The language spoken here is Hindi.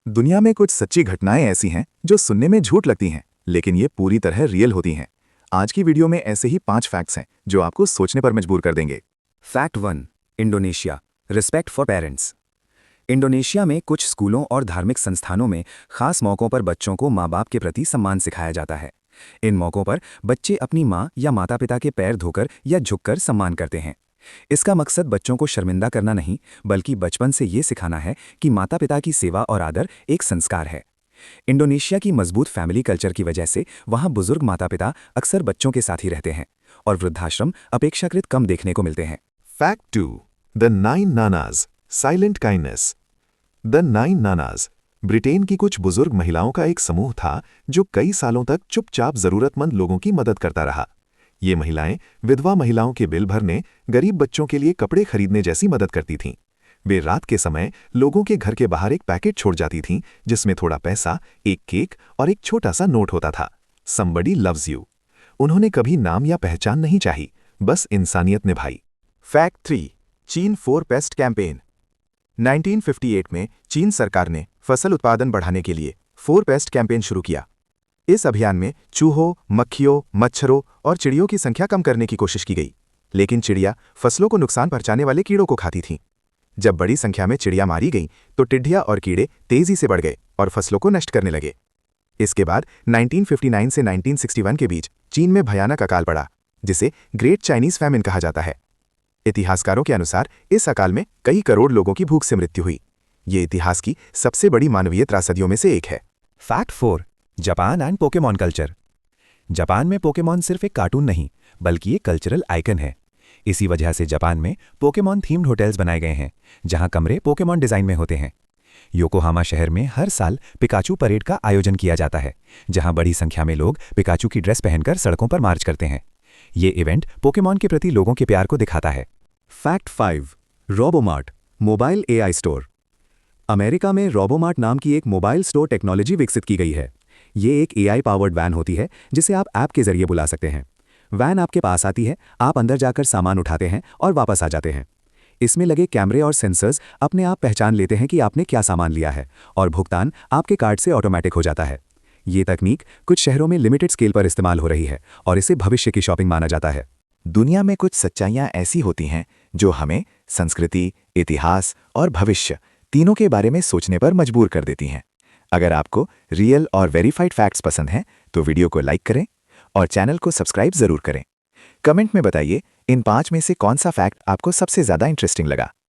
दुनिया में कुछ सच्ची घटनाएं ऐसी हैं जो सुनने में झूठ लगती हैं, लेकिन ये पूरी तरह रियल होती हैं। आज की वीडियो में ऐसे ही 5 फैक्ट्स हैं जो आपको सोचने पर मजबूर कर देंगे। Fact 1। Indonesia. Respect for parents. Indonesia में कुछ स्कूलों और धार्मिक संस्थानों में खास मौक़ों पर बच्चों को माँ बाप के प्रति सम्मान सिखाया जाता है। इन मौक़ों पर बच्चे अपनी माँ या माता पिता के पैर धोकर या झुककर सम्मान करते हैं। इसका मकसद बच्चों को शर्मिंदा करना नहीं, बल्कि बचपन से ये सिखाना है कि माता पिता की सेवा और आदर एक संस्कार है। इंडोनेशिया की मजबूत फैमिली कल्चर की वजह से वहाँ बुजुर्ग माता पिता अक्सर बच्चों के साथ ही रहते हैं और वृद्धाश्रम अपेक्षाकृत कम देखने को मिलते हैं। Fact 2। The 9 nanas, silent kindness. The 9 nanas Britain की कुछ बुजुर्ग महिलाओं का एक समूह था जो कई सालों तक चुपचाप जरूरतमंद लोगों की मदद करता रहा। ये महिलाएं विधवा महिलाओं के बिल भरने, गरीब बच्चों के लिए कपड़े खरीदने जैसी मदद करती थीं। वे रात के समय लोगों के घर के बाहर एक पैकेट छोड़ जाती थीं जिसमें थोड़ा पैसा, एक केक और एक छोटा सा नोट होता था। Somebody loves you. उन्होंने कभी नाम या पहचान नहीं चाही, बस इंसानियत निभाई। फैक्ट 3। चीन 4 पेस्ट कैंपेन। 1958 में चीन सरकार ने फसल उत्पादन बढ़ाने के लिए 4 पेस्ट कैंपेन शुरू किया। इस अभियान में चूहों, मक्खियों, मच्छरों और चिड़ियों की संख्या कम करने की कोशिश की गई, लेकिन चिड़िया फसलों को नुकसान पहुंचाने वाले कीड़ों को खाती थीं। जब बड़ी संख्या में चिड़िया मारी गईं, तो टिड्डियां और कीड़े तेजी से बढ़ गए और फसलों को नष्ट करने लगे। इसके बाद 1959 से 1961 के बीच चीन में भयानक अकाल पड़ा, जिसे ग्रेट चाइनीज फैमिन कहा जाता है। इतिहासकारों के अनुसार इस अकाल में कई करोड़ लोगों की भूख से मृत्यु हुई। ये इतिहास की सबसे बड़ी मानवीय त्रासदियों में से एक है। Fact 4। Japan and Pokemon culture. Japan में पोकेमॉन सिर्फ एक कार्टून नहीं, बल्कि एक कल्चरल आइकन है। इसी वजह से जापान में पोकेमॉन थीम्ड होटल्स बनाए गए हैं, जहां कमरे पोकेमॉन डिजाइन में होते हैं। योकोहामा शहर में हर साल पिकाचू परेड का आयोजन किया जाता है, जहां बड़ी संख्या में लोग पिकाचू की ड्रेस पहनकर सड़कों पर मार्च करते हैं। ये इवेंट पोकेमॉन के प्रति लोगों के प्यार को दिखाता है। Fact 5। Robomart, mobile AI store. America में रोबोमार्ट नाम की एक मोबाइल स्टोर टेक्नोलॉजी विकसित की गई है। ये एक एआई पावर्ड वैन होती है जिसे आप ऐप के जरिए बुला सकते हैं। वैन आपके पास आती है, आप अंदर जाकर सामान उठाते हैं और वापस आ जाते हैं। इसमें लगे कैमरे और सेंसर्स अपने आप पहचान लेते हैं कि आपने क्या सामान लिया है और भुगतान आपके कार्ड से ऑटोमेटिक हो जाता है। ये तकनीक कुछ शहरों में लिमिटेड स्केल पर इस्तेमाल हो रही है और इसे भविष्य की शॉपिंग माना जाता है। दुनिया में कुछ सच्चाइयाँ ऐसी होती हैं जो हमें संस्कृति, इतिहास और भविष्य तीनों के बारे में सोचने पर मजबूर कर देती हैं। अगर आपको रियल और वेरीफाइड फैक्ट्स पसंद हैं तो वीडियो को लाइक करें और चैनल को सब्सक्राइब जरूर करें। कमेंट में बताइए इन 5 में से कौन सा फैक्ट आपको सबसे ज़्यादा इंटरेस्टिंग लगा।